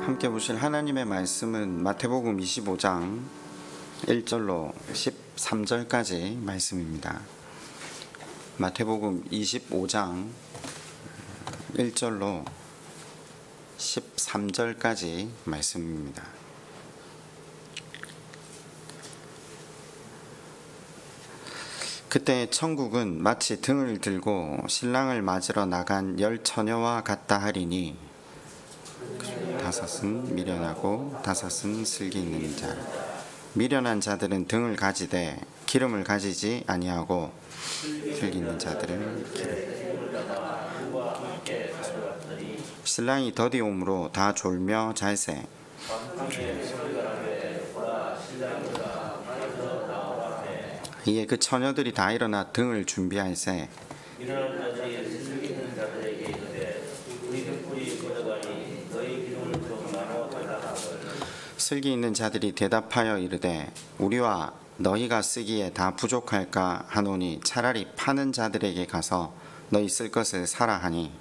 함께 보실 하나님의 말씀은 마태복음 25장 1절로 13절까지 말씀입니다. 마태복음 25장 1절로 13절까지 말씀입니다. 그때 천국은 마치 등을 들고 신랑을 맞으러 나간 10처녀와 같다 하리니 다섯은 미련하고 다섯은 슬기 있는 자. 미련한 자들은 등을 가지되 기름을 가지지 아니하고 슬기 있는 자들은 기름. 신랑이 더디 오므로 다 졸며 잘세. 이에 그 처녀들이 다 일어나 등을 준비할세. 슬기 있는 자들이 대답하여 이르되 우리와 너희가 쓰기에 다 부족할까 하노니 차라리 파는 자들에게 가서 너희 쓸 것을 사라 하니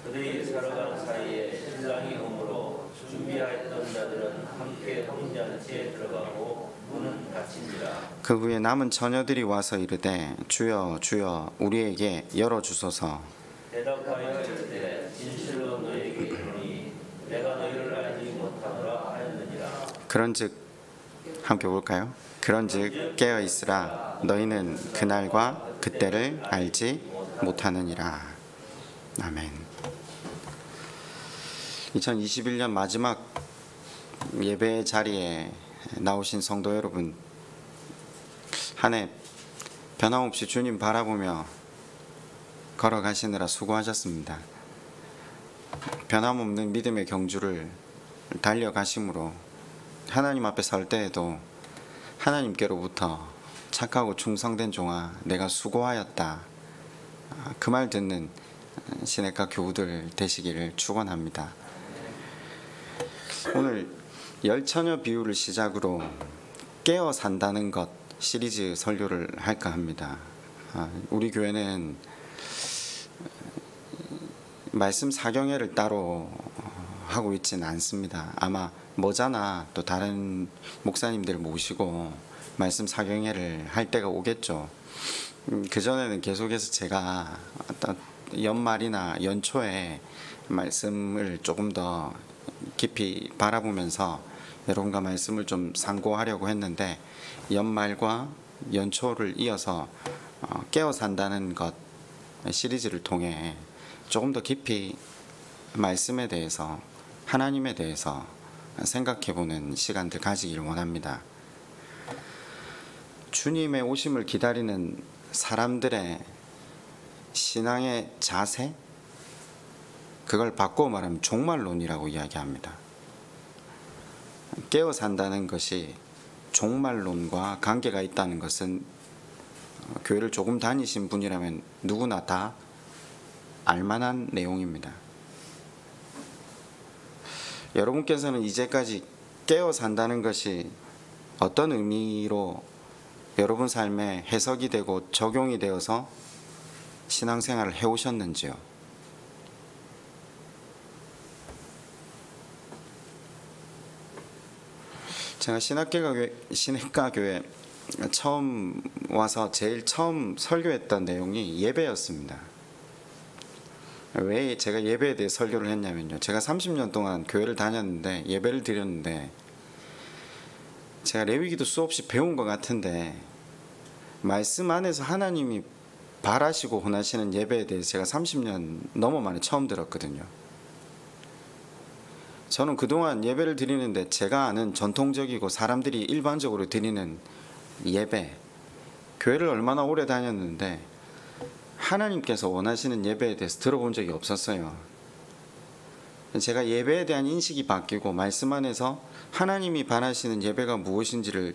그들이 살아가는 사이에 신랑이 오므로 준비하였던 자들은 함께 혼잔치에 들어가고 문은 닫힌지라. 그 후에 남은 처녀들이 와서 이르되 주여 주여 우리에게 열어주소서. 대답하여 이르되 진실로 너희에게 이르노니 내가 너희를 알지 못하노라 하였느니라. 그런즉 함께 볼까요? 그런즉 깨어있으라 너희는 그날과 그때를 알지 못하느니라. 아멘. 2021년 마지막 예배 자리에 나오신 성도 여러분, 한 해 변함없이 주님 바라보며 걸어가시느라 수고하셨습니다. 변함없는 믿음의 경주를 달려가심으로 하나님 앞에 설 때에도 하나님께로부터 착하고 충성된 종아 내가 수고하였다, 그 말 듣는 시내가 교우들 되시기를 축원합니다. 오늘 열처녀 비유를 시작으로 깨어 산다는 것 시리즈 설교를 할까 합니다. 우리 교회는 말씀 사경회를 따로 하고 있지는 않습니다. 아마 머자나 또 다른 목사님들 모시고 말씀 사경회를 할 때가 오겠죠. 그전에는 계속해서 제가 어떤 연말이나 연초에 말씀을 조금 더 깊이 바라보면서 여러분과 말씀을 좀 상고하려고 했는데, 연말과 연초를 이어서 깨어 산다는 것 시리즈를 통해 조금 더 깊이 말씀에 대해서, 하나님에 대해서 생각해보는 시간들 가지길 원합니다. 주님의 오심을 기다리는 사람들의 신앙의 자세, 그걸 바꿔 말하면 종말론이라고 이야기합니다. 깨어 산다는 것이 종말론과 관계가 있다는 것은 교회를 조금 다니신 분이라면 누구나 다 알만한 내용입니다. 여러분께서는 이제까지 깨어 산다는 것이 어떤 의미로 여러분 삶에 해석이 되고 적용이 되어서 신앙생활을 해오셨는지요? 제가 신학교에 처음 와서 제일 처음 설교했던 내용이 예배였습니다. 왜 제가 예배에 대해 설교를 했냐면요, 제가 30년 동안 교회를 다녔는데 예배를 드렸는데 제가 레위기도 수없이 배운 것 같은데 말씀 안에서 하나님이 바라시고 원하시는 예배에 대해서 제가 30년 넘어 만에 처음 들었거든요. 저는 그동안 예배를 드리는데 제가 아는 전통적이고 사람들이 일반적으로 드리는 예배, 교회를 얼마나 오래 다녔는데 하나님께서 원하시는 예배에 대해서 들어본 적이 없었어요. 제가 예배에 대한 인식이 바뀌고 말씀 안에서 하나님이 바라시는 예배가 무엇인지를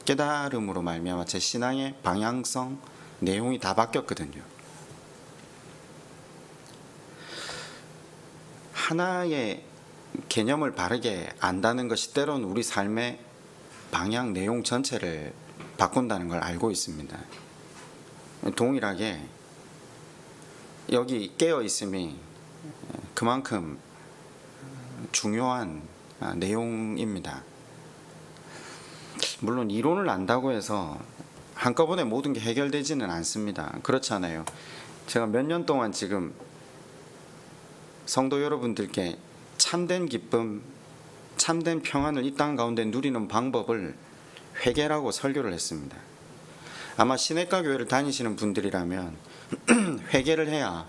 깨달음으로 말미암아 제 신앙의 방향성, 내용이 다 바뀌었거든요. 하나의 개념을 바르게 안다는 것이 때로는 우리 삶의 방향, 내용 전체를 바꾼다는 걸 알고 있습니다. 동일하게 여기 깨어 있음이 그만큼 중요한 내용입니다. 물론 이론을 안다고 해서 한꺼번에 모든 게 해결되지는 않습니다. 그렇잖아요. 제가 몇 년 동안 지금 성도 여러분들께 참된 기쁨, 참된 평안을 이 땅 가운데 누리는 방법을 회개라고 설교를 했습니다. 아마 시내가 교회를 다니시는 분들이라면 회개를 해야,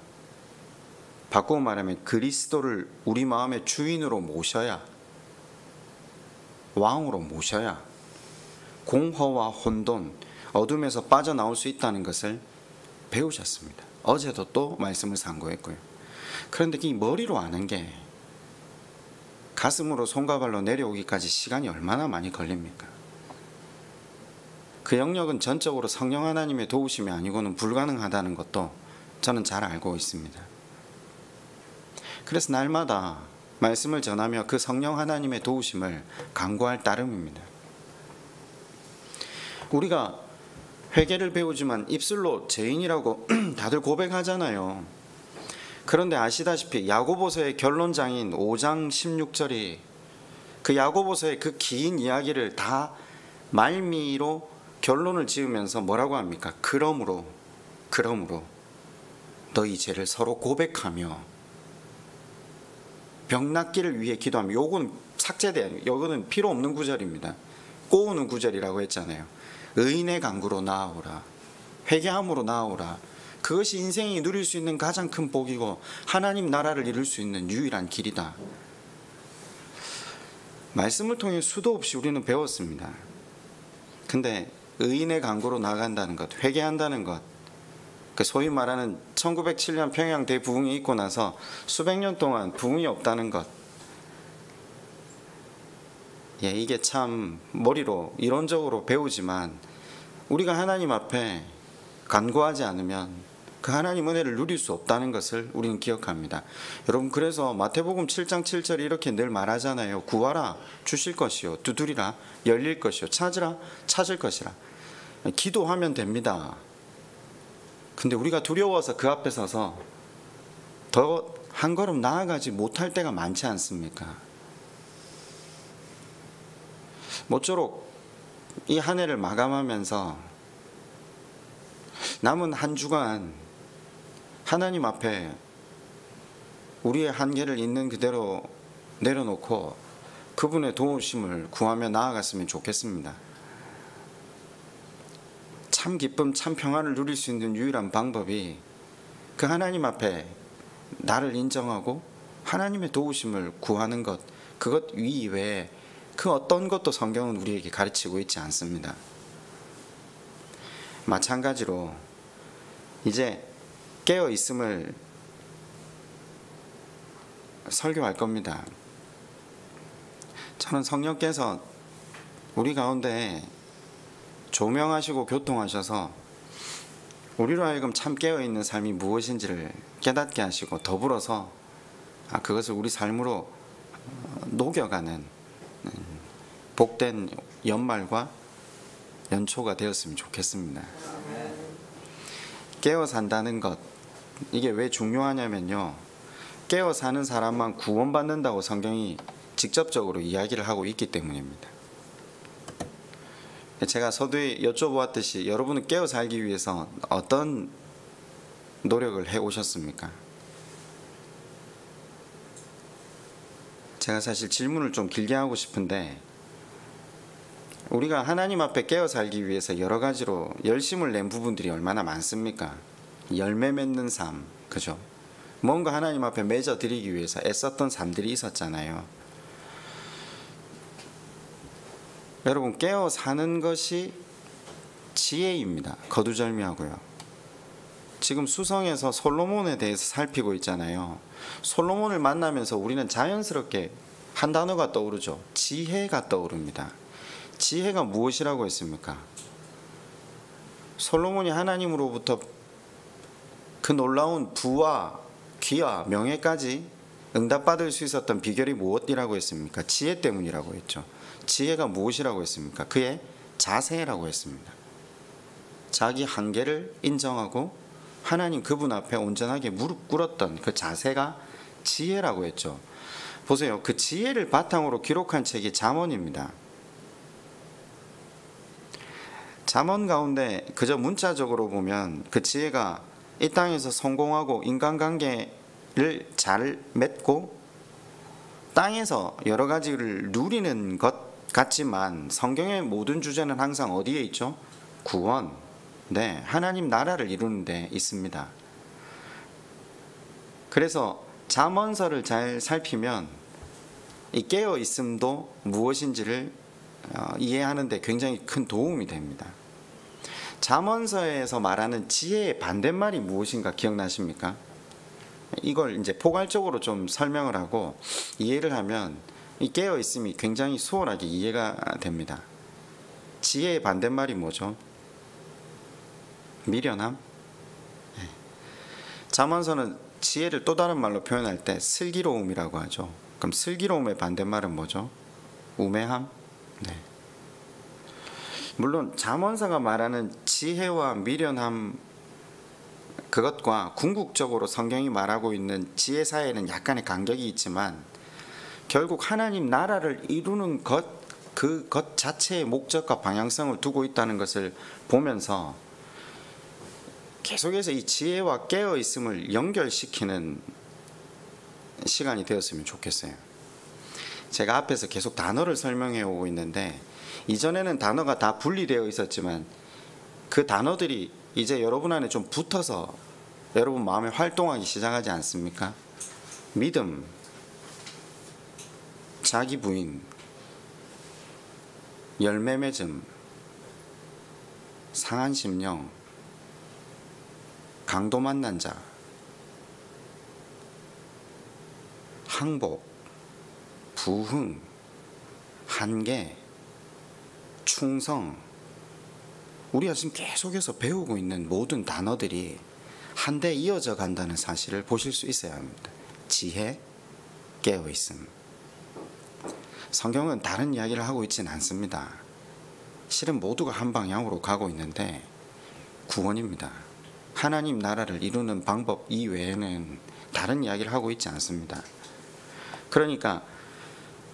바꾸어 말하면 그리스도를 우리 마음의 주인으로 모셔야, 왕으로 모셔야 공허와 혼돈, 어둠에서 빠져나올 수 있다는 것을 배우셨습니다. 어제도 또 말씀을 상고했고요. 그런데 이 머리로 아는 게 가슴으로 손과 발로 내려오기까지 시간이 얼마나 많이 걸립니까? 그 영역은 전적으로 성령 하나님의 도우심이 아니고는 불가능하다는 것도 저는 잘 알고 있습니다. 그래서 날마다 말씀을 전하며 그 성령 하나님의 도우심을 간구할 따름입니다. 우리가 회개를 배우지만 입술로 죄인이라고 다들 고백하잖아요. 그런데 아시다시피 야고보서의 결론장인 5장 16절이 그 야고보서의 그 긴 이야기를 다 말미로 결론을 지으면서 뭐라고 합니까? 그러므로 너희 죄를 서로 고백하며 병 낫기를 위해 기도하며. 요거는 삭제돼요. 요거는 필요 없는 구절입니다. 꼬우는 구절이라고 했잖아요. 의인의 간구로 나아오라, 회개함으로 나아오라. 그것이 인생이 누릴 수 있는 가장 큰 복이고 하나님 나라를 이룰 수 있는 유일한 길이다. 말씀을 통해 수도 없이 우리는 배웠습니다. 근데 의인의 간구로 나간다는 것, 회개한다는 것, 그 소위 말하는 1907년 평양 대부흥이 있고 나서 수백 년 동안 부흥이 없다는 것, 이게 참 머리로 이론적으로 배우지만 우리가 하나님 앞에 간구하지 않으면 그 하나님 은혜를 누릴 수 없다는 것을 우리는 기억합니다. 여러분, 그래서 마태복음 7장 7절에 이렇게 늘 말하잖아요. 구하라 주실 것이요, 두드리라 열릴 것이요, 찾으라 찾을 것이라. 기도하면 됩니다. 근데 우리가 두려워서 그 앞에 서서 더 한 걸음 나아가지 못할 때가 많지 않습니까? 모쪼록 이 한 해를 마감하면서 남은 한 주간 하나님 앞에 우리의 한계를 있는 그대로 내려놓고 그분의 도우심을 구하며 나아갔으면 좋겠습니다. 참 기쁨, 참 평안을 누릴 수 있는 유일한 방법이 그 하나님 앞에 나를 인정하고 하나님의 도우심을 구하는 것, 그것 이외에 그 어떤 것도 성경은 우리에게 가르치고 있지 않습니다. 마찬가지로 이제 깨어 있음을 설교할 겁니다. 저는 성령께서 우리 가운데 조명하시고 교통하셔서 우리로 하여금 참 깨어있는 삶이 무엇인지를 깨닫게 하시고 더불어서 그것을 우리 삶으로 녹여가는 복된 연말과 연초가 되었으면 좋겠습니다. 깨어 산다는 것, 이게 왜 중요하냐면요, 깨어 사는 사람만 구원받는다고 성경이 직접적으로 이야기를 하고 있기 때문입니다. 제가 서두에 여쭤보았듯이 여러분은 깨어 살기 위해서 어떤 노력을 해 오셨습니까? 제가 사실 질문을 좀 길게 하고 싶은데, 우리가 하나님 앞에 깨어 살기 위해서 여러 가지로 열심을 낸 부분들이 얼마나 많습니까? 열매 맺는 삶, 그죠? 뭔가 하나님 앞에 맺어 드리기 위해서 애썼던 삶들이 있었잖아요. 여러분, 깨어 사는 것이 지혜입니다. 거두절미하고요. 지금 수성에서 솔로몬에 대해서 살피고 있잖아요. 솔로몬을 만나면서 우리는 자연스럽게 한 단어가 떠오르죠. 지혜가 떠오릅니다. 지혜가 무엇이라고 했습니까? 솔로몬이 하나님으로부터 그 놀라운 부와 귀와 명예까지 응답받을 수 있었던 비결이 무엇이라고 했습니까? 지혜 때문이라고 했죠. 지혜가 무엇이라고 했습니까? 그의 자세라고 했습니다. 자기 한계를 인정하고 하나님 그분 앞에 온전하게 무릎 꿇었던 그 자세가 지혜라고 했죠. 보세요. 그 지혜를 바탕으로 기록한 책이 잠언입니다. 잠언 가운데 그저 문자적으로 보면 그 지혜가 이 땅에서 성공하고 인간관계를 잘 맺고 땅에서 여러 가지를 누리는 것 같지만 성경의 모든 주제는 항상 어디에 있죠? 구원, 네, 하나님 나라를 이루는 데 있습니다. 그래서 잠언서를 잘 살피면 이 깨어 있음도 무엇인지를 이해하는 데 굉장히 큰 도움이 됩니다. 잠언서에서 말하는 지혜의 반대말이 무엇인가 기억나십니까? 이걸 이제 포괄적으로 좀 설명을 하고 이해를 하면 이 깨어 있음이 굉장히 수월하게 이해가 됩니다. 지혜의 반대말이 뭐죠? 미련함? 네. 잠언서는 지혜를 또 다른 말로 표현할 때 슬기로움이라고 하죠. 그럼 슬기로움의 반대말은 뭐죠? 우매함? 네. 물론 잠언서가 말하는 지혜와 미련함 그것과 궁극적으로 성경이 말하고 있는 지혜 사이에는 약간의 간격이 있지만 결국 하나님 나라를 이루는 것, 그것 자체의 목적과 방향성을 두고 있다는 것을 보면서 계속해서 이 지혜와 깨어 있음을 연결시키는 시간이 되었으면 좋겠어요. 제가 앞에서 계속 단어를 설명해 오고 있는데 이전에는 단어가 다 분리되어 있었지만 그 단어들이 이제 여러분 안에 좀 붙어서 여러분 마음에 활동하기 시작하지 않습니까? 믿음, 자기 부인, 열매 맺음, 상한 심령, 강도 만난 자, 항복, 부흥, 한계, 충성, 우리가 지금 계속해서 배우고 있는 모든 단어들이 한데 이어져 간다는 사실을 보실 수 있어야 합니다. 지혜, 깨어있음. 성경은 다른 이야기를 하고 있지는 않습니다. 실은 모두가 한 방향으로 가고 있는데 구원입니다. 하나님 나라를 이루는 방법 이외에는 다른 이야기를 하고 있지 않습니다. 그러니까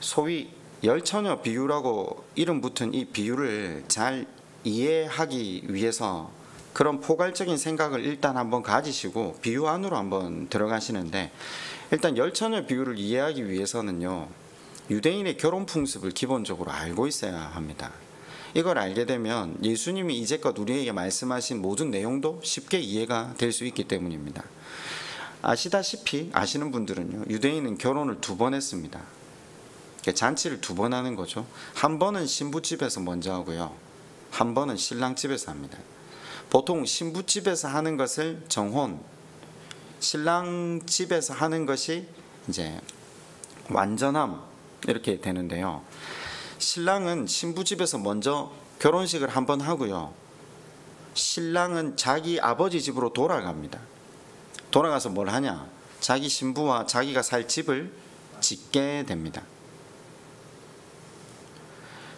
소위 열처녀 비유라고 이름 붙은 이 비유를 잘 이해하기 위해서 그런 포괄적인 생각을 일단 한번 가지시고 비유 안으로 한번 들어가시는데, 일단 열처녀 비유를 이해하기 위해서는요, 유대인의 결혼 풍습을 기본적으로 알고 있어야 합니다. 이걸 알게 되면 예수님이 이제껏 우리에게 말씀하신 모든 내용도 쉽게 이해가 될 수 있기 때문입니다. 아시다시피, 아시는 분들은요, 유대인은 결혼을 2번 했습니다. 잔치를 2번 하는 거죠. 한 번은 신부집에서 먼저 하고요, 한 번은 신랑집에서 합니다. 보통 신부집에서 하는 것을 정혼, 신랑집에서 하는 것이 이제 완전함 이렇게 되는데요, 신랑은 신부집에서 먼저 결혼식을 한번 하고요, 신랑은 자기 아버지 집으로 돌아갑니다. 돌아가서 뭘 하냐? 자기 신부와 자기가 살 집을 짓게 됩니다.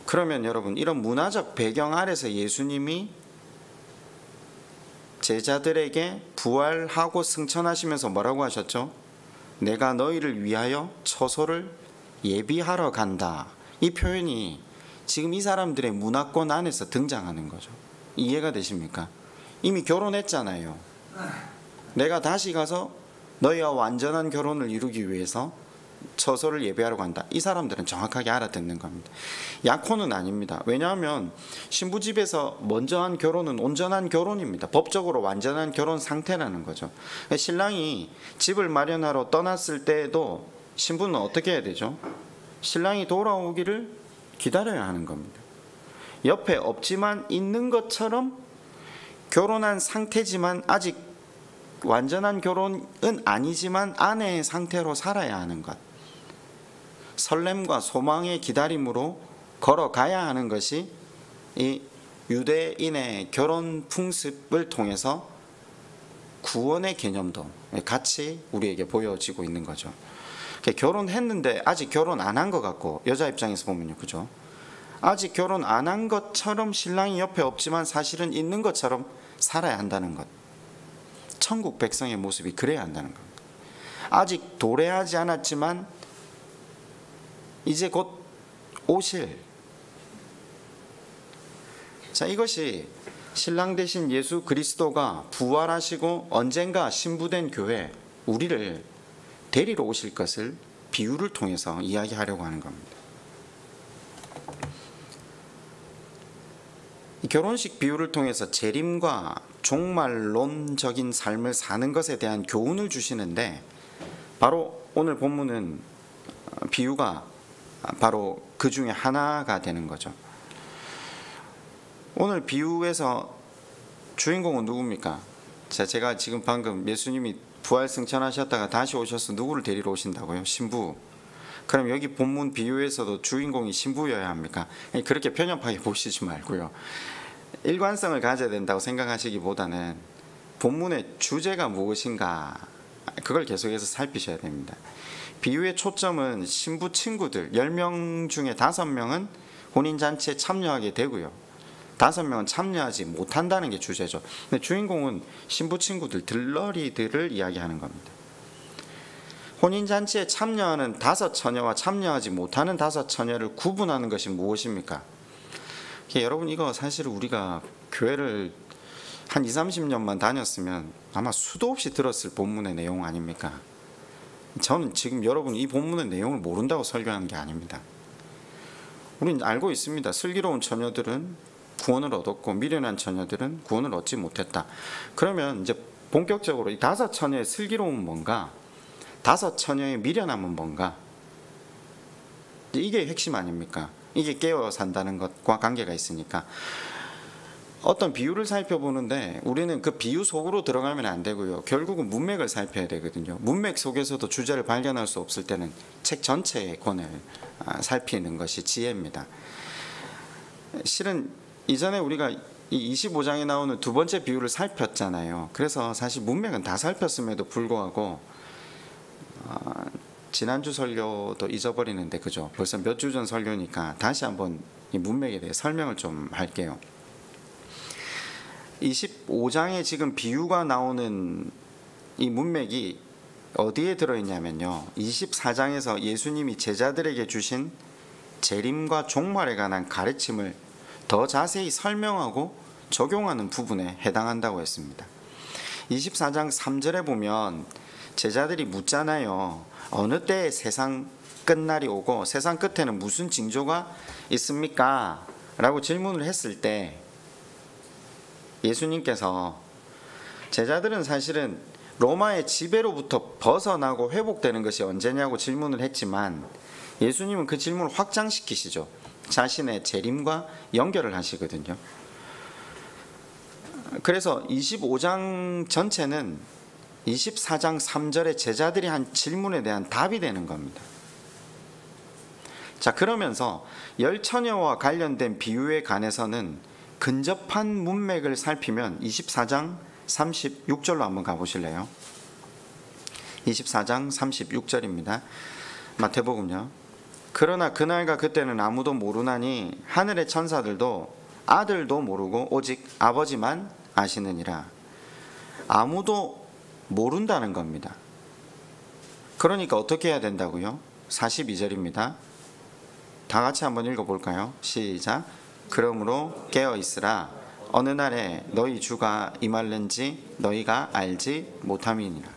그러면 여러분, 이런 문화적 배경 아래서 예수님이 제자들에게 부활하고 승천하시면서 뭐라고 하셨죠? 내가 너희를 위하여 처소를 예비하러 간다. 이 표현이 지금 이 사람들의 문화권 안에서 등장하는 거죠. 이해가 되십니까? 이미 결혼했잖아요. 내가 다시 가서 너희와 완전한 결혼을 이루기 위해서 처소를 예배하러 간다. 이 사람들은 정확하게 알아듣는 겁니다. 약혼은 아닙니다. 왜냐하면 신부집에서 먼저 한 결혼은 온전한 결혼입니다. 법적으로 완전한 결혼 상태라는 거죠. 신랑이 집을 마련하러 떠났을 때에도 신부는 어떻게 해야 되죠? 신랑이 돌아오기를 기다려야 하는 겁니다. 옆에 없지만 있는 것처럼 결혼한 상태지만 아직 완전한 결혼은 아니지만 아내의 상태로 살아야 하는 것, 설렘과 소망의 기다림으로 걸어가야 하는 것이 이 유대인의 결혼 풍습을 통해서 구원의 개념도 같이 우리에게 보여지고 있는 거죠. 결혼했는데 아직 결혼 안 한 것 같고, 여자 입장에서 보면요, 그죠? 아직 결혼 안 한 것처럼 신랑이 옆에 없지만 사실은 있는 것처럼 살아야 한다는 것, 천국 백성의 모습이 그래야 한다는 겁니다. 아직 도래하지 않았지만 이제 곧 오실. 자, 이것이 신랑 되신 예수 그리스도가 부활하시고 언젠가 신부된 교회, 우리를 데리러 오실 것을 비유를 통해서 이야기하려고 하는 겁니다. 이 결혼식 비유를 통해서 재림과 종말론적인 삶을 사는 것에 대한 교훈을 주시는데, 바로 오늘 본문은 비유가 바로 그 중에 하나가 되는 거죠. 오늘 비유에서 주인공은 누굽니까? 제가 지금 방금 예수님이 부활 승천하셨다가 다시 오셔서 누구를 데리러 오신다고요? 신부. 그럼 여기 본문 비유에서도 주인공이 신부여야 합니까? 그렇게 편협하게 보시지 말고요. 일관성을 가져야 된다고 생각하시기보다는 본문의 주제가 무엇인가, 그걸 계속해서 살피셔야 됩니다. 비유의 초점은 신부 친구들 10명 중에 5명은 혼인잔치에 참여하게 되고요, 5명은 참여하지 못한다는 게 주제죠. 근데 주인공은 신부 친구들, 들러리들을 이야기하는 겁니다. 혼인잔치에 참여하는 5처녀와 참여하지 못하는 5처녀를 구분하는 것이 무엇입니까? 여러분, 이거 사실 우리가 교회를 한 20, 30년만 다녔으면 아마 수도 없이 들었을 본문의 내용 아닙니까? 저는 지금 여러분 이 본문의 내용을 모른다고 설교하는 게 아닙니다. 우리는 알고 있습니다. 슬기로운 처녀들은 구원을 얻었고 미련한 처녀들은 구원을 얻지 못했다. 그러면 이제 본격적으로 이 5처녀의 슬기로움은 뭔가, 5처녀의 미련함은 뭔가, 이게 핵심 아닙니까? 이게 깨어 산다는 것과 관계가 있으니까 어떤 비유를 살펴보는데 우리는 그 비유 속으로 들어가면 안 되고요, 결국은 문맥을 살펴야 되거든요. 문맥 속에서도 주제를 발견할 수 없을 때는 책 전체의 권을 살피는 것이 지혜입니다. 실은 이전에 우리가 이 25장에 나오는 두 번째 비유를 살폈잖아요. 그래서 사실 문맥은 다 살폈음에도 불구하고 지난주 설교도 잊어버리는데, 그죠? 벌써 몇 주 전 설교니까 다시 한번 이 문맥에 대해 설명을 좀 할게요. 25장에 지금 비유가 나오는 이 문맥이 어디에 들어있냐면요, 24장에서 예수님이 제자들에게 주신 재림과 종말에 관한 가르침을 더 자세히 설명하고 적용하는 부분에 해당한다고 했습니다. 24장 3절에 보면 제자들이 묻잖아요. 어느 때에 세상 끝날이 오고 세상 끝에는 무슨 징조가 있습니까? 라고 질문을 했을 때 예수님께서, 제자들은 사실은 로마의 지배로부터 벗어나고 회복되는 것이 언제냐고 질문을 했지만 예수님은 그 질문을 확장시키시죠. 자신의 재림과 연결을 하시거든요. 그래서 25장 전체는 24장 3절에 제자들이 한 질문에 대한 답이 되는 겁니다. 자, 그러면서 열처녀와 관련된 비유에 관해서는 근접한 문맥을 살피면 24장 36절로 한번 가보실래요? 24장 36절입니다. 마태복음요. 그러나 그날과 그때는 아무도 모르나니 하늘의 천사들도 아들도 모르고 오직 아버지만 아시느니라. 아무도 모른다는 겁니다. 그러니까 어떻게 해야 된다고요? 42절입니다. 다 같이 한번 읽어볼까요? 시작. 그러므로 깨어있으라. 어느 날에 너희 주가 임할는지 너희가 알지 못함이니라.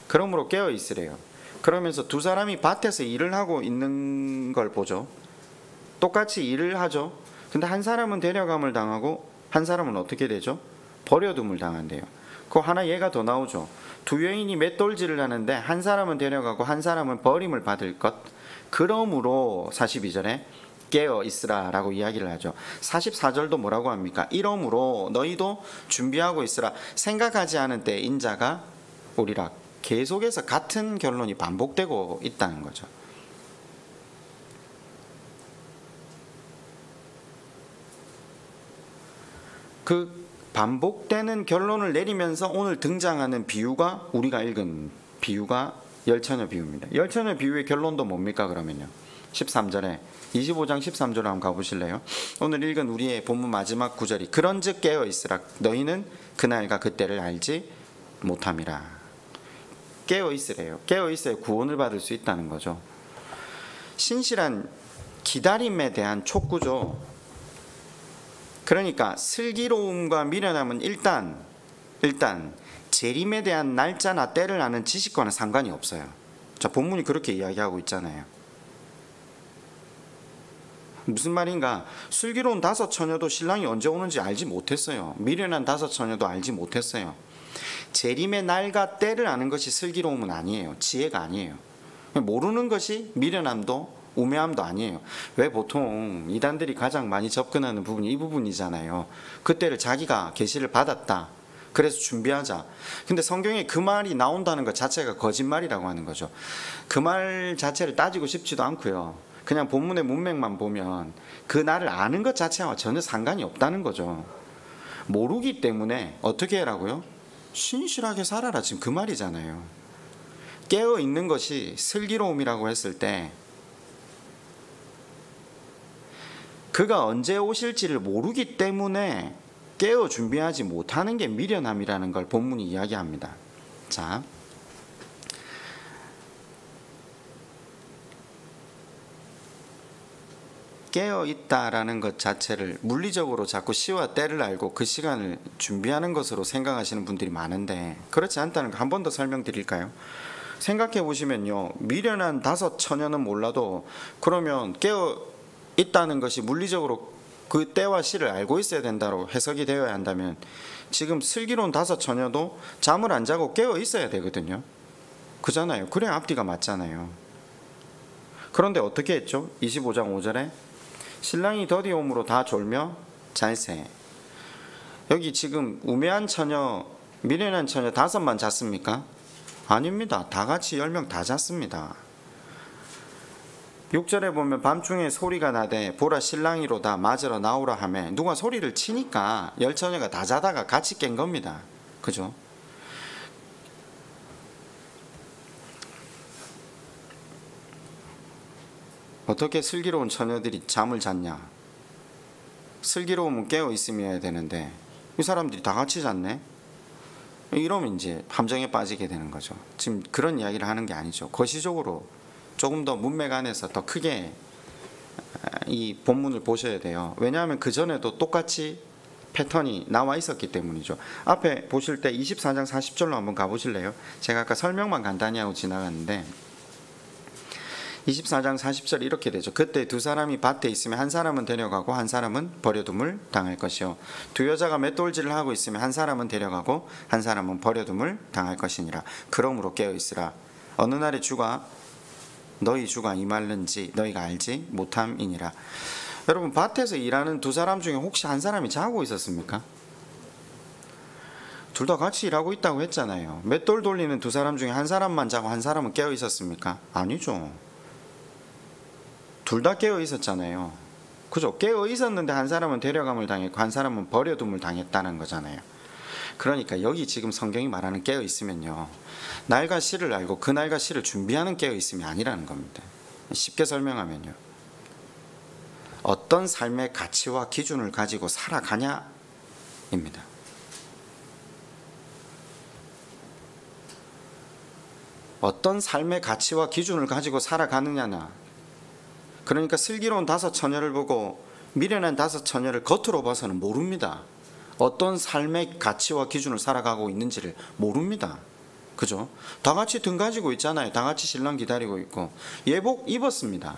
그러므로 깨어있으래요. 그러면서 두 사람이 밭에서 일을 하고 있는 걸 보죠. 똑같이 일을 하죠. 근데 한 사람은 데려감을 당하고 한 사람은 어떻게 되죠? 버려둠을 당한대요. 그 하나 예가 더 나오죠. 두 여인이 맷돌질을 하는데 한 사람은 데려가고 한 사람은 버림을 받을 것. 그러므로 42절에 깨어 있으라 라고 이야기를 하죠. 44절도 뭐라고 합니까? 이러므로 너희도 준비하고 있으라. 생각하지 않은 때 인자가 오리라. 계속해서 같은 결론이 반복되고 있다는 거죠. 그 반복되는 결론을 내리면서 오늘 등장하는 비유가, 우리가 읽은 비유가 열처녀 비유입니다. 열처녀 비유의 결론도 뭡니까 그러면요? 13절에 25장 13절로 한번 가보실래요? 오늘 읽은 우리의 본문 마지막 구절이 그런즉 깨어있으라. 너희는 그날과 그때를 알지 못함이라. 깨어있으래요. 깨어있어야 구원을 받을 수 있다는 거죠. 신실한 기다림에 대한 촉구죠. 그러니까 슬기로움과 미련함은 일단 재림에 대한 날짜나 때를 아는 지식과는 상관이 없어요. 자, 본문이 그렇게 이야기하고 있잖아요. 무슨 말인가? 슬기로운 다섯 처녀도 신랑이 언제 오는지 알지 못했어요. 미련한 다섯 처녀도 알지 못했어요. 재림의 날과 때를 아는 것이 슬기로움은 아니에요. 지혜가 아니에요. 모르는 것이 미련함도 우매함도 아니에요. 왜 보통 이단들이 가장 많이 접근하는 부분이 이 부분이잖아요. 그때를 자기가 계시를 받았다. 그래서 준비하자. 근데 성경에 그 말이 나온다는 것 자체가 거짓말이라고 하는 거죠. 그 말 자체를 따지고 싶지도 않고요. 그냥 본문의 문맥만 보면 그 날을 아는 것 자체와 전혀 상관이 없다는 거죠. 모르기 때문에 어떻게 해라고요? 신실하게 살아라. 지금 그 말이잖아요. 깨어 있는 것이 슬기로움이라고 했을 때 그가 언제 오실지를 모르기 때문에 깨어 준비하지 못하는 게 미련함이라는 걸 본문이 이야기합니다. 자, 깨어 있다라는 것 자체를 물리적으로 자꾸 시와 때를 알고 그 시간을 준비하는 것으로 생각하시는 분들이 많은데 그렇지 않다는 거 한 번 더 설명드릴까요? 생각해 보시면요, 미련한 다섯 처녀는 몰라도 그러면 깨어 있다는 것이 물리적으로 그 때와 시를 알고 있어야 된다고 해석이 되어야 한다면 지금 슬기로운 다섯 처녀도 잠을 안 자고 깨어 있어야 되거든요. 그잖아요. 그래야 앞뒤가 맞잖아요. 그런데 어떻게 했죠? 25장 5절에 신랑이 더디옴으로 다 졸며 잘세. 여기 지금 우매한 처녀, 미련한 처녀 5만 잤습니까? 아닙니다. 다 같이 10명 다 잤습니다. 6절에 보면 밤중에 소리가 나되 보라 신랑이로다 맞으러 나오라 하매 누가 소리를 치니까 10처녀가 다 자다가 같이 깬 겁니다. 그죠? 어떻게 슬기로운 처녀들이 잠을 잤냐? 슬기로움은 깨어 있음이어야 되는데 이 사람들이 다 같이 잤네? 이러면 이제 함정에 빠지게 되는 거죠. 지금 그런 이야기를 하는 게 아니죠. 거시적으로 조금 더 문맥 안에서 더 크게 이 본문을 보셔야 돼요. 왜냐하면 그 전에도 똑같이 패턴이 나와 있었기 때문이죠. 앞에 보실 때 24장 40절로 한번 가보실래요? 제가 아까 설명만 간단히 하고 지나갔는데 24장 40절 이렇게 되죠. 그때 두 사람이 밭에 있으면 한 사람은 데려가고 한 사람은 버려둠을 당할 것이요 두 여자가 맷돌질을 하고 있으면 한 사람은 데려가고 한 사람은 버려둠을 당할 것이니라. 그러므로 깨어있으라. 어느 날에 주가 너희 주가 임할는지 너희가 알지 못함이니라. 여러분, 밭에서 일하는 두 사람 중에 혹시 한 사람이 자고 있었습니까? 둘 다 같이 일하고 있다고 했잖아요. 맷돌 돌리는 두 사람 중에 한 사람만 자고 한 사람은 깨어 있었습니까? 아니죠. 둘 다 깨어 있었잖아요. 그죠? 깨어 있었는데 한 사람은 데려감을 당했고 한 사람은 버려둠을 당했다는 거잖아요. 그러니까 여기 지금 성경이 말하는 깨어 있으면요, 날과 시를 알고 그 날과 시를 준비하는 깨어 있음이 아니라는 겁니다. 쉽게 설명하면요, 어떤 삶의 가치와 기준을 가지고 살아가냐입니다. 어떤 삶의 가치와 기준을 가지고 살아가느냐나. 그러니까 슬기로운 다섯 처녀를 보고 미련한 다섯 처녀를 겉으로 봐서는 모릅니다. 어떤 삶의 가치와 기준을 살아가고 있는지를 모릅니다. 그죠? 다 같이 등 가지고 있잖아요. 다 같이 신랑 기다리고 있고 예복 입었습니다.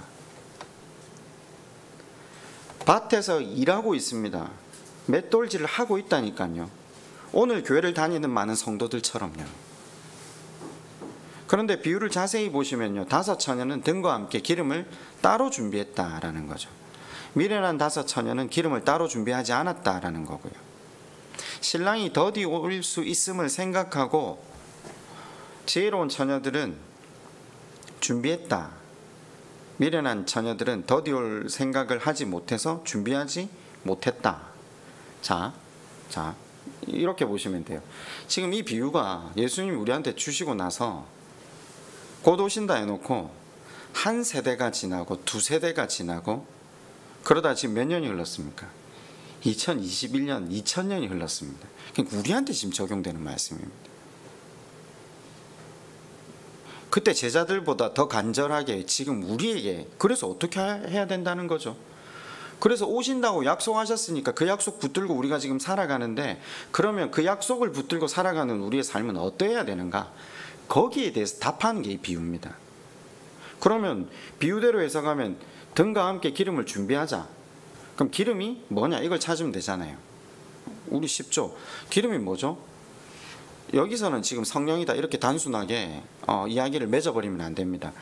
밭에서 일하고 있습니다. 맷돌질을 하고 있다니까요. 오늘 교회를 다니는 많은 성도들처럼요. 그런데 비유를 자세히 보시면요, 다섯 처녀는 등과 함께 기름을 따로 준비했다라는 거죠. 미련한 다섯 처녀는 기름을 따로 준비하지 않았다라는 거고요. 신랑이 더디 올 수 있음을 생각하고 지혜로운 처녀들은 준비했다. 미련한 처녀들은 더디 올 생각을 하지 못해서 준비하지 못했다. 자, 이렇게 보시면 돼요. 지금 이 비유가 예수님이 우리한테 주시고 나서 곧 오신다 해놓고 한 세대가 지나고 두 세대가 지나고 그러다 지금 몇 년이 흘렀습니까? 2021년, 2000년이 흘렀습니다. 그러니까 우리한테 지금 적용되는 말씀입니다. 그때 제자들보다 더 간절하게 지금 우리에게 그래서 어떻게 해야 된다는 거죠. 그래서 오신다고 약속하셨으니까 그 약속 붙들고 우리가 지금 살아가는데, 그러면 그 약속을 붙들고 살아가는 우리의 삶은 어떠해야 되는가? 거기에 대해서 답하는 게 이 비유입니다. 그러면 비유대로 해석하면 등과 함께 기름을 준비하자. 그럼 기름이 뭐냐? 이걸 찾으면 되잖아요. 우리 쉽죠? 기름이 뭐죠? 여기서는 지금 성령이다 이렇게 단순하게 이야기를 맺어버리면 안 됩니다.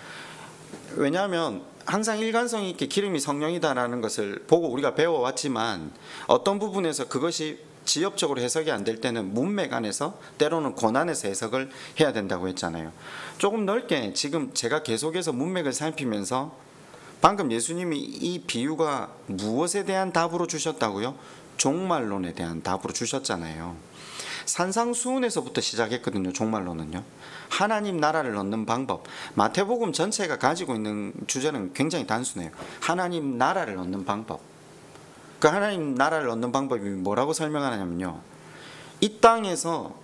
왜냐하면 항상 일관성 있게 기름이 성령이다라는 것을 보고 우리가 배워왔지만, 어떤 부분에서 그것이 지엽적으로 해석이 안 될 때는 문맥 안에서, 때로는 고난에서 해석을 해야 된다고 했잖아요. 조금 넓게 지금 제가 계속해서 문맥을 살피면서, 방금 예수님이 이 비유가 무엇에 대한 답으로 주셨다고요? 종말론에 대한 답으로 주셨잖아요. 산상수훈에서부터 시작했거든요. 종말론은요. 하나님 나라를 얻는 방법. 마태복음 전체가 가지고 있는 주제는 굉장히 단순해요. 하나님 나라를 얻는 방법. 그 하나님 나라를 얻는 방법이 뭐라고 설명하냐면요, 이 땅에서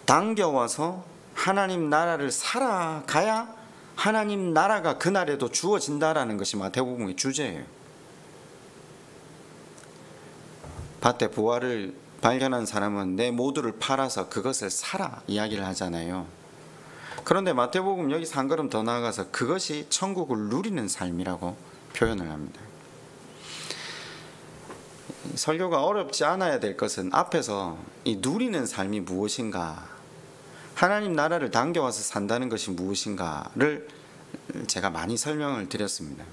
당겨와서 하나님 나라를 살아가야 하나님 나라가 그날에도 주어진다라는 것이 마태복음의 주제예요. 밭에 부활을 발견한 사람은 내 모두를 팔아서 그것을 사라 이야기를 하잖아요. 그런데 마태복음 여기서 한 걸음 더 나아가서 그것이 천국을 누리는 삶이라고 표현을 합니다. 설교가 어렵지 않아야 될 것은 앞에서 이 누리는 삶이 무엇인가, 하나님 나라를 당겨와서 산다는 것이 무엇인가를 제가 많이 설명을 드렸습니다.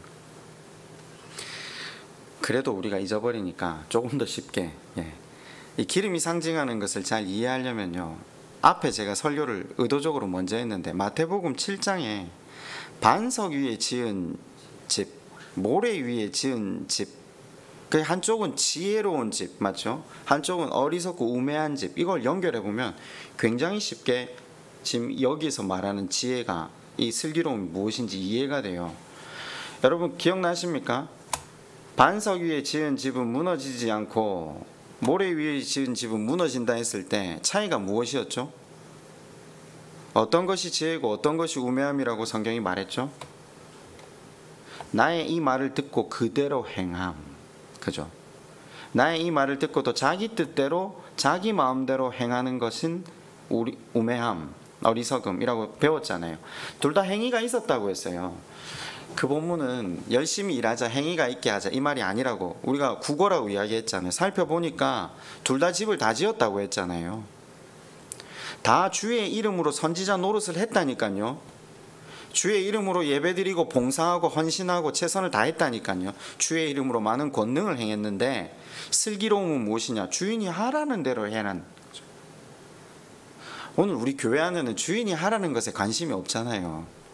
그래도 우리가 잊어버리니까 조금 더 쉽게, 이 기름이 상징하는 것을 잘 이해하려면요, 앞에 제가 설교를 의도적으로 먼저 했는데, 마태복음 7장에 반석 위에 지은 집, 모래 위에 지은 집, 그 한쪽은 지혜로운 집, 맞죠? 한쪽은 어리석고 우매한 집, 이걸 연결해 보면 굉장히 쉽게 지금 여기서 말하는 지혜가, 이 슬기로움이 무엇인지 이해가 돼요. 여러분 기억나십니까? 반석 위에 지은 집은 무너지지 않고 모래 위에 지은 집은 무너진다 했을 때 차이가 무엇이었죠? 어떤 것이 지혜고 어떤 것이 우매함이라고 성경이 말했죠? 나의 이 말을 듣고 그대로 행함. 그죠? 나의 이 말을 듣고 또 자기 뜻대로 자기 마음대로 행하는 것은 우매함, 어리석음이라고 배웠잖아요. 둘 다 행위가 있었다고 했어요. 그 본문은 열심히 일하자, 행위가 있게 하자 이 말이 아니라고 우리가 국어라고 이야기했잖아요. 살펴보니까 둘 다 집을 다 지었다고 했잖아요. 다 주의 이름으로 선지자 노릇을 했다니까요. 주의 이름으로 예배드리고 봉사하고 헌신하고 최선을 다했다니까요. 주의 이름으로 많은 권능을 행했는데 슬기로움은 무엇이냐? 주인이 하라는 대로 해라는 거죠. 오늘 우리 교회 안에는 주인이 하라는 것에 관심이 없잖아요.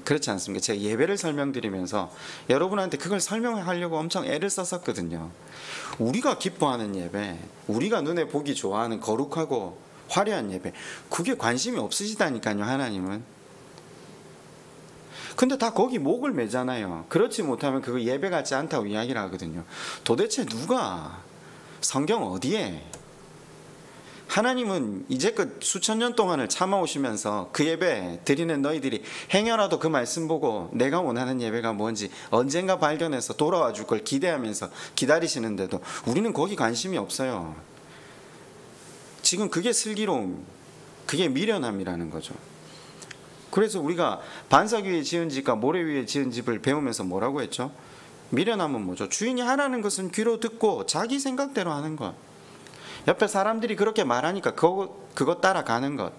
그렇지 않습니까? 제가 예배를 설명드리면서 여러분한테 그걸 설명하려고 엄청 애를 썼었거든요. 우리가 기뻐하는 예배, 우리가 눈에 보기 좋아하는 거룩하고 화려한 예배, 그게 관심이 없으시다니까요. 하나님은. 근데 다 거기 목을 매잖아요. 그렇지 못하면 그거 예배 같지 않다고 이야기를 하거든요. 도대체 누가, 성경 어디에? 하나님은 이제껏 수천 년 동안을 참아오시면서 그 예배 드리는 너희들이 행여라도 그 말씀 보고 내가 원하는 예배가 뭔지 언젠가 발견해서 돌아와 줄 걸 기대하면서 기다리시는데도 우리는 거기 관심이 없어요. 지금 그게 슬기로움, 그게 미련함이라는 거죠. 그래서 우리가 반석 위에 지은 집과 모래 위에 지은 집을 배우면서 뭐라고 했죠? 미련함은 뭐죠? 주인이 하라는 것은 귀로 듣고 자기 생각대로 하는 것. 옆에 사람들이 그렇게 말하니까 그거 따라가는 것.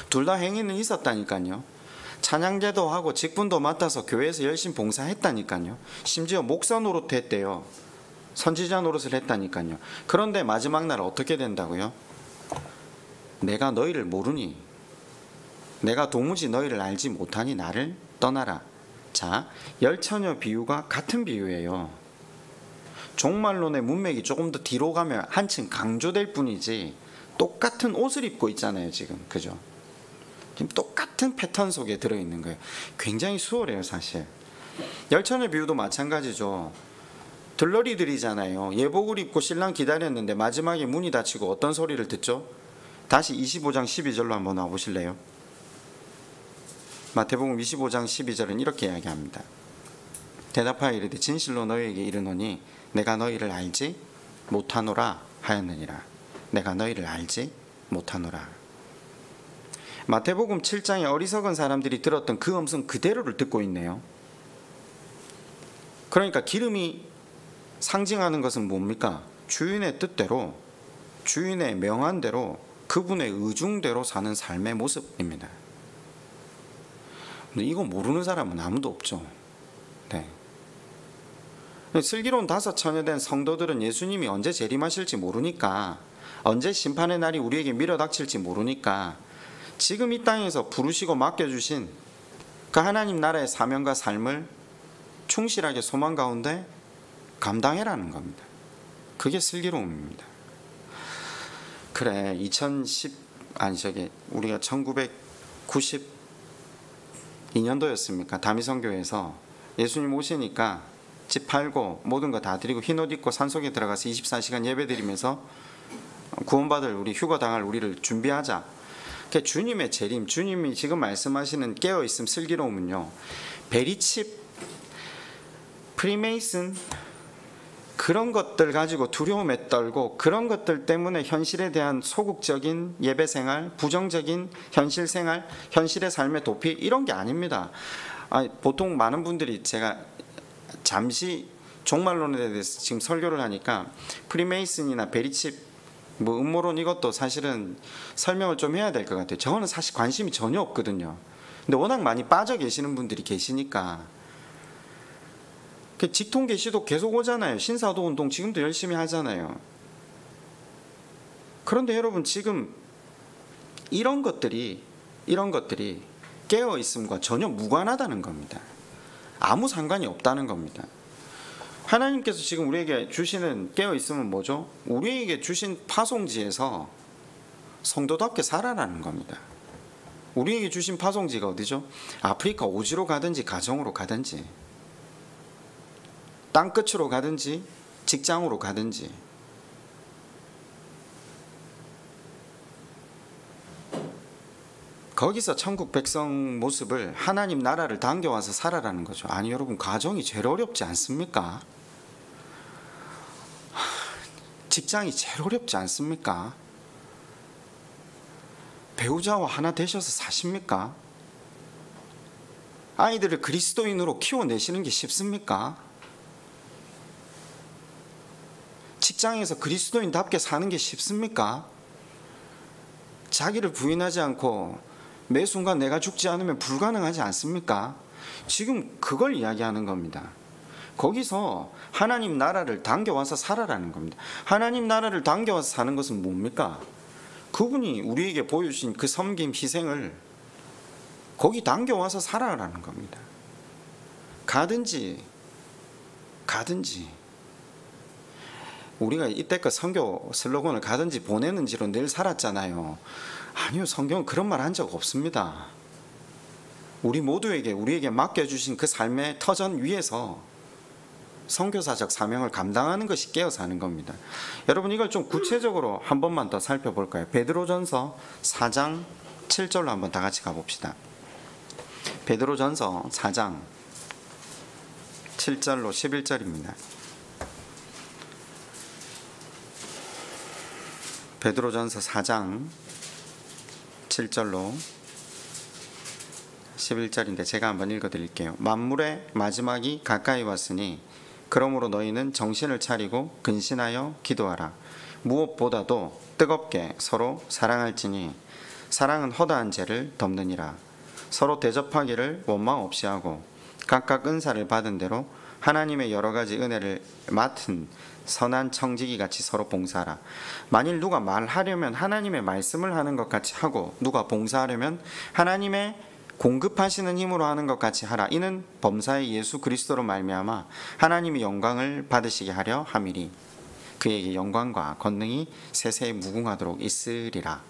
둘 다 행위는 있었다니까요. 찬양제도 하고 직분도 맡아서 교회에서 열심히 봉사했다니까요. 심지어 목사 노릇 했대요. 선지자 노릇을 했다니까요. 그런데 마지막 날 어떻게 된다고요? 내가 너희를 모르니, 내가 도무지 너희를 알지 못하니 나를 떠나라. 자, 열처녀 비유가 같은 비유예요. 종말론의 문맥이 조금 더 뒤로 가면 한층 강조될 뿐이지 똑같은 옷을 입고 있잖아요. 지금 그죠? 지금 똑같은 패턴 속에 들어있는 거예요. 굉장히 수월해요. 사실 열처녀 비유도 마찬가지죠. 들러리들이잖아요. 예복을 입고 신랑 기다렸는데 마지막에 문이 닫히고 어떤 소리를 듣죠? 다시 25장 12절로 한번 와보실래요? 마태복음 25장 12절은 이렇게 이야기합니다. 대답하여 이르되 진실로 너희에게 이르노니 내가 너희를 알지 못하노라 하였느니라. 내가 너희를 알지 못하노라. 마태복음 7장에 어리석은 사람들이 들었던 그 음성 그대로를 듣고 있네요. 그러니까 기름이 상징하는 것은 뭡니까? 주인의 뜻대로, 주인의 명한대로, 그분의 의중대로 사는 삶의 모습입니다. 근데 이거 모르는 사람은 아무도 없죠. 네. 슬기로운 5 처녀된 성도들은 예수님이 언제 재림하실지 모르니까, 언제 심판의 날이 우리에게 밀어닥칠지 모르니까 지금 이 땅에서 부르시고 맡겨주신 그 하나님 나라의 사명과 삶을 충실하게 소망 가운데 감당해라는 겁니다. 그게 슬기로움입니다. 그래, 우리가 1992년도였습니까? 다미성교회에서 예수님 오시니까 집 팔고 모든 거 다 드리고 흰옷 입고 산속에 들어가서 24시간 예배 드리면서 구원받을 우리 휴거 당할 우리를 준비하자. 그러니까 주님의 재림, 주님이 지금 말씀하시는 깨어있음, 슬기로움은요, 베리칩, 프리메이슨, 그런 것들 가지고 두려움에 떨고 그런 것들 때문에 현실에 대한 소극적인 예배생활, 부정적인 현실생활, 현실의 삶의 도피, 이런 게 아닙니다. 보통 많은 분들이, 제가 잠시 종말론에 대해서 지금 설교를 하니까 프리메이슨이나 베리칩, 음모론, 이것도 사실은 설명을 좀 해야 될 것 같아요. 저거는 사실 관심이 전혀 없거든요. 근데 워낙 많이 빠져 계시는 분들이 계시니까. 직통 계시도 계속 오잖아요. 신사도 운동 지금도 열심히 하잖아요. 그런데 여러분, 지금 이런 것들이 깨어있음과 전혀 무관하다는 겁니다. 아무 상관이 없다는 겁니다. 하나님께서 지금 우리에게 주시는 깨어있음은 뭐죠? 우리에게 주신 파송지에서 성도답게 살아라는 겁니다. 우리에게 주신 파송지가 어디죠? 아프리카 오지로 가든지 가정으로 가든지, 땅끝으로 가든지 직장으로 가든지, 거기서 천국 백성 모습을, 하나님 나라를 당겨와서 살아라는 거죠. 아니 여러분, 가정이 제일 어렵지 않습니까? 직장이 제일 어렵지 않습니까? 배우자와 하나 되셔서 사십니까? 아이들을 그리스도인으로 키워내시는 게 쉽습니까? 직장에서 그리스도인답게 사는 게 쉽습니까? 자기를 부인하지 않고 매 순간 내가 죽지 않으면 불가능하지 않습니까? 지금 그걸 이야기하는 겁니다. 거기서 하나님 나라를 당겨와서 살아라는 겁니다. 하나님 나라를 당겨와서 사는 것은 뭡니까? 그분이 우리에게 보여주신 그 섬김, 희생을 거기 당겨와서 살아라는 겁니다. 가든지 우리가 이때껏 선교 슬로건을 가든지 보내는지로 늘 살았잖아요. 아니요, 성경은 그런 말 한 적 없습니다. 우리 모두에게, 우리에게 맡겨주신 그 삶의 터전 위에서 선교사적 사명을 감당하는 것이 깨어 사는 겁니다. 여러분, 이걸 좀 구체적으로 한 번만 더 살펴볼까요? 베드로전서 4장 7절로 한번 다 같이 가봅시다. 베드로전서 4장 7절로 11절입니다. 베드로전서 4장 7절로 11절인데 제가 한번 읽어드릴게요. 만물의 마지막이 가까이 왔으니 그러므로 너희는 정신을 차리고 근신하여 기도하라. 무엇보다도 뜨겁게 서로 사랑할지니 사랑은 허다한 죄를 덮느니라. 서로 대접하기를 원망 없이 하고 각각 은사를 받은 대로 하나님의 여러 가지 은혜를 맡은 선한 청지기 같이 서로 봉사하라. 만일 누가 말하려면 하나님의 말씀을 하는 것 같이 하고 누가 봉사하려면 하나님의 공급하시는 힘으로 하는 것 같이 하라. 이는 범사의 예수 그리스도로 말미암아 하나님이 영광을 받으시게 하려 함이니 그에게 영광과 권능이 세세에 무궁하도록 있으리라.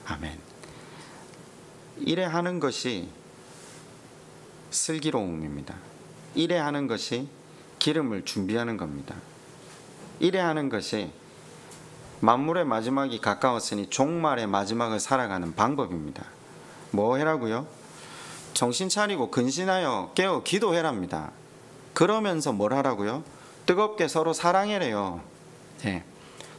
아멘. 이래 하는 것이 슬기로움입니다. 이래 하는 것이 기름을 준비하는 겁니다. 이래 하는 것이 만물의 마지막이 가까웠으니 종말의 마지막을 살아가는 방법입니다. 뭐 해라고요? 정신 차리고 근신하여 깨어 기도해랍니다. 그러면서 뭘 하라고요? 뜨겁게 서로 사랑해래요. 예.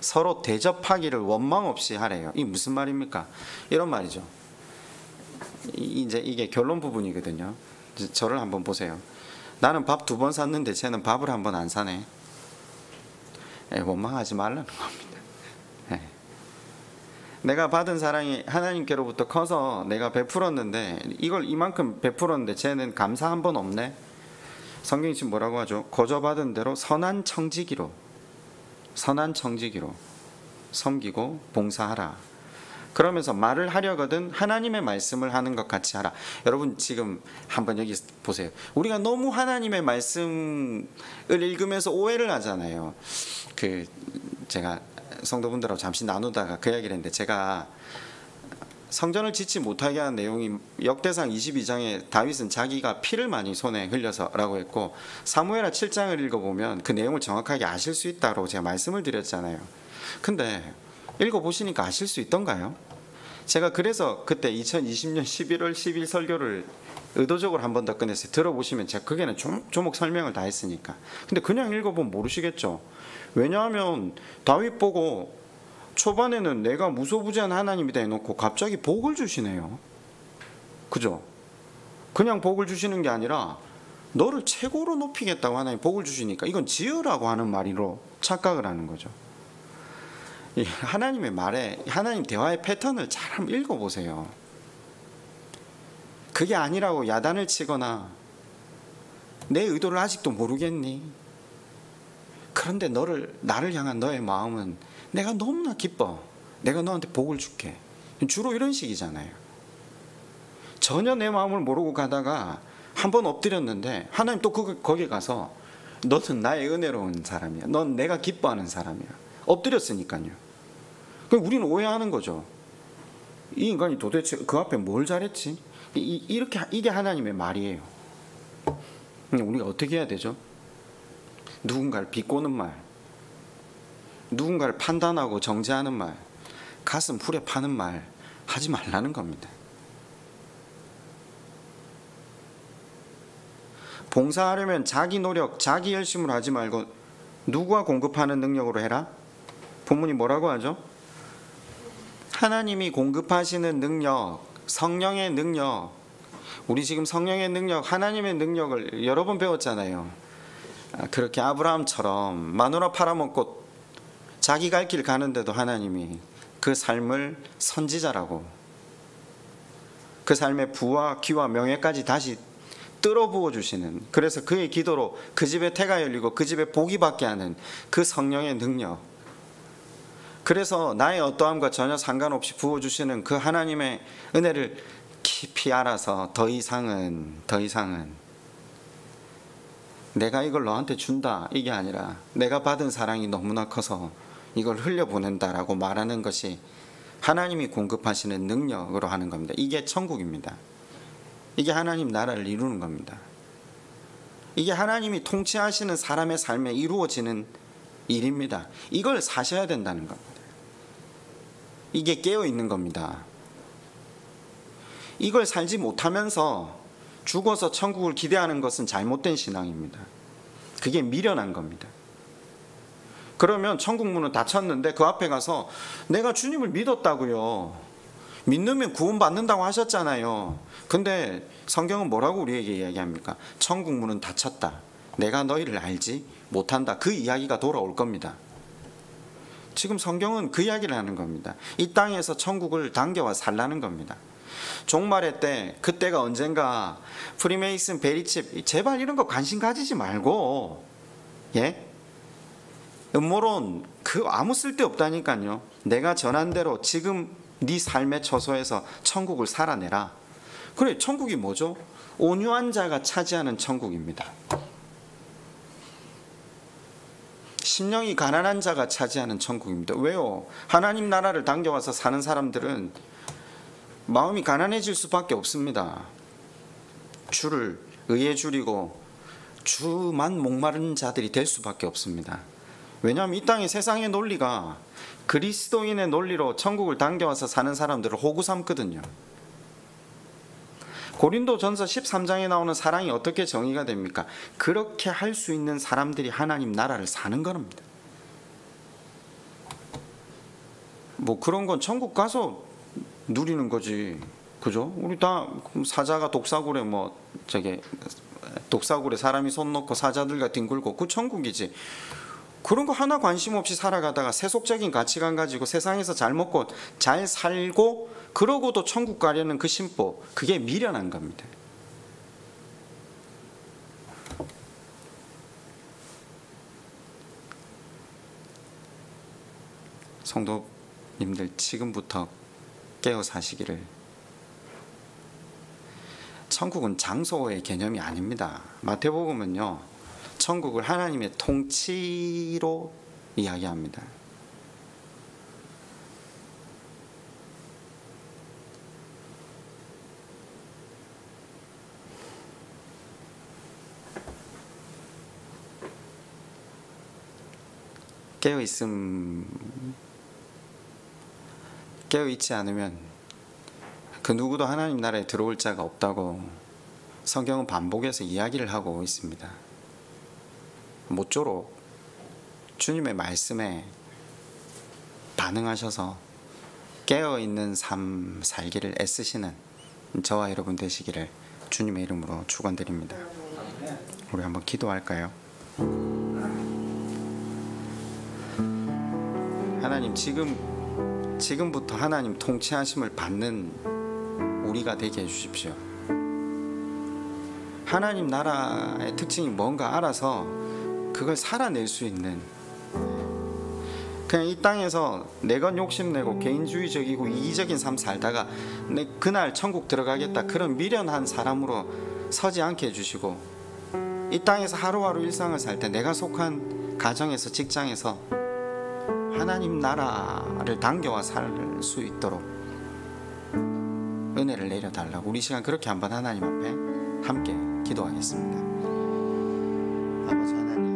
서로 대접하기를 원망 없이 하래요. 이게 무슨 말입니까? 이런 말이죠. 이제 이게 결론 부분이거든요. 저를 한번 보세요. 나는 밥 2번 샀는데 쟤는 밥을 한 번 안 사네. 예, 원망하지 말라는 겁니다. 예. 내가 받은 사랑이 하나님께로부터 커서 내가 베풀었는데 이걸 이만큼 베풀었는데 쟤는 감사 한 번 없네. 성경이 지금 뭐라고 하죠? 거저 받은 대로 선한 청지기로 섬기고 봉사하라. 그러면서 말을 하려거든 하나님의 말씀을 하는 것 같이 하라. 여러분 지금 한번 여기 보세요. 우리가 너무 하나님의 말씀을 읽으면서 오해를 하잖아요. 제가 성도분들하고 잠시 나누다가 그 이야기를 했는데, 제가 성전을 짓지 못하게 한 내용이 역대상 22장에 다윗은 자기가 피를 많이 손에 흘려서라고 했고, 사무엘하 7장을 읽어보면 그 내용을 정확하게 아실 수 있다고 제가 말씀을 드렸잖아요. 근데 읽어보시니까 아실 수 있던가요? 제가 그래서 그때 2020년 11월 10일 설교를 의도적으로 한 번 더 꺼냈어요. 들어보시면 제가 그게는 조목 설명을 다 했으니까. 근데 그냥 읽어보면 모르시겠죠. 왜냐하면 다윗 보고 초반에는 내가 무소부지한 하나님이다 해놓고 갑자기 복을 주시네요. 그죠? 그냥 복을 주시는 게 아니라 너를 최고로 높이겠다고 하나님 복을 주시니까 이건 지으라고 하는 말로 착각을 하는 거죠. 하나님의 말에, 하나님 대화의 패턴을 잘 한번 읽어보세요. 그게 아니라고 야단을 치거나 내 의도를 아직도 모르겠니? 그런데 나를 향한 너의 마음은 내가 너무나 기뻐. 내가 너한테 복을 줄게. 주로 이런 식이잖아요. 전혀 내 마음을 모르고 가다가 한번 엎드렸는데 하나님 또 거기 가서 너는 나의 은혜로운 사람이야. 넌 내가 기뻐하는 사람이야. 엎드렸으니까요. 그럼 우리는 오해하는 거죠. 이 인간이 도대체 그 앞에 뭘 잘했지? 이게 하나님의 말이에요. 우리가 어떻게 해야 되죠? 누군가를 비꼬는 말, 누군가를 판단하고 정죄하는 말, 가슴 후려 파는 말 하지 말라는 겁니다. 봉사하려면 자기 노력, 자기 열심으로 하지 말고 누구가 공급하는 능력으로 해라? 본문이 뭐라고 하죠? 하나님이 공급하시는 능력, 성령의 능력. 우리 지금 성령의 능력, 하나님의 능력을 여러 번 배웠잖아요. 그렇게 아브라함처럼 마누라 팔아먹고 자기 갈 길 가는데도 하나님이 그 삶을 선지자라고, 그 삶의 부와 기와 명예까지 다시 뜰어 부어주시는, 그래서 그의 기도로 그 집에 태가 열리고 그 집에 복이 받게 하는 그 성령의 능력, 그래서 나의 어떠함과 전혀 상관없이 부어주시는 그 하나님의 은혜를 깊이 알아서 더 이상은 내가 이걸 너한테 준다 이게 아니라 내가 받은 사랑이 너무나 커서 이걸 흘려보낸다라고 말하는 것이 하나님이 공급하시는 능력으로 하는 겁니다. 이게 천국입니다. 이게 하나님 나라를 이루는 겁니다. 이게 하나님이 통치하시는 사람의 삶에 이루어지는 일입니다. 이걸 사셔야 된다는 겁니다. 이게 깨어있는 겁니다. 이걸 살지 못하면서 죽어서 천국을 기대하는 것은 잘못된 신앙입니다. 그게 미련한 겁니다. 그러면 천국 문은 닫혔는데 그 앞에 가서 내가 주님을 믿었다고요. 믿으면 구원받는다고 하셨잖아요. 근데 성경은 뭐라고 우리에게 이야기합니까? 천국 문은 닫혔다. 내가 너희를 알지 못한다. 그 이야기가 돌아올 겁니다. 지금 성경은 그 이야기를 하는 겁니다. 이 땅에서 천국을 당겨와 살라는 겁니다. 종말의 때, 그때가 언젠가, 프리메이슨, 베리칩, 제발 이런 거 관심 가지지 말고, 예? 음모론 아무 쓸데없다니까요. 내가 전한 대로 지금 네 삶의 처소에서 천국을 살아내라. 그래, 천국이 뭐죠? 온유한 자가 차지하는 천국입니다. 심령이 가난한 자가 차지하는 천국입니다. 왜요? 하나님 나라를 당겨와서 사는 사람들은 마음이 가난해질 수밖에 없습니다. 주를 의에 줄이고 주만 목마른 자들이 될 수밖에 없습니다. 왜냐하면 이 땅의 세상의 논리가 그리스도인의 논리로 천국을 당겨와서 사는 사람들을 호구 삼거든요. 고린도전서 13장에 나오는 사랑이 어떻게 정의가 됩니까? 그렇게 할 수 있는 사람들이 하나님 나라를 사는 겁니다. 뭐 그런 건 천국 가서 누리는 거지, 그죠? 우리 다 사자가 독사굴에 독사굴에 사람이 손 놓고 사자들과 뒹굴고 그 천국이지. 그런 거 하나 관심 없이 살아가다가 세속적인 가치관 가지고 세상에서 잘 먹고 잘 살고 그러고도 천국 가려는 그 심보, 그게 미련한 겁니다. 성도님들, 지금부터 깨어 사시기를. 천국은 장소의 개념이 아닙니다. 마태복음은요, 천국을 하나님의 통치로 이야기합니다. 깨어있지 않으면 그 누구도 하나님 나라에 들어올 자가 없다고 성경은 반복해서 이야기를 하고 있습니다. 모쪼록 주님의 말씀에 반응하셔서 깨어있는 삶 살기를 애쓰시는 저와 여러분 되시기를 주님의 이름으로 축원드립니다. 우리 한번 기도할까요? 하나님, 지금부터 하나님 통치하심을 받는 우리가 되게 해주십시오. 하나님 나라의 특징이 뭔가 알아서 그걸 살아낼 수 있는, 그냥 이 땅에서 내가 욕심내고 개인주의적이고 이기적인 삶 살다가 그날 천국 들어가겠다 그런 미련한 사람으로 서지 않게 해주시고, 이 땅에서 하루하루 일상을 살 때 내가 속한 가정에서 직장에서 하나님 나라를 당겨와 살 수 있도록 은혜를 내려달라고 우리 시간 그렇게 한번 하나님 앞에 함께 기도하겠습니다. 아버지 하나님,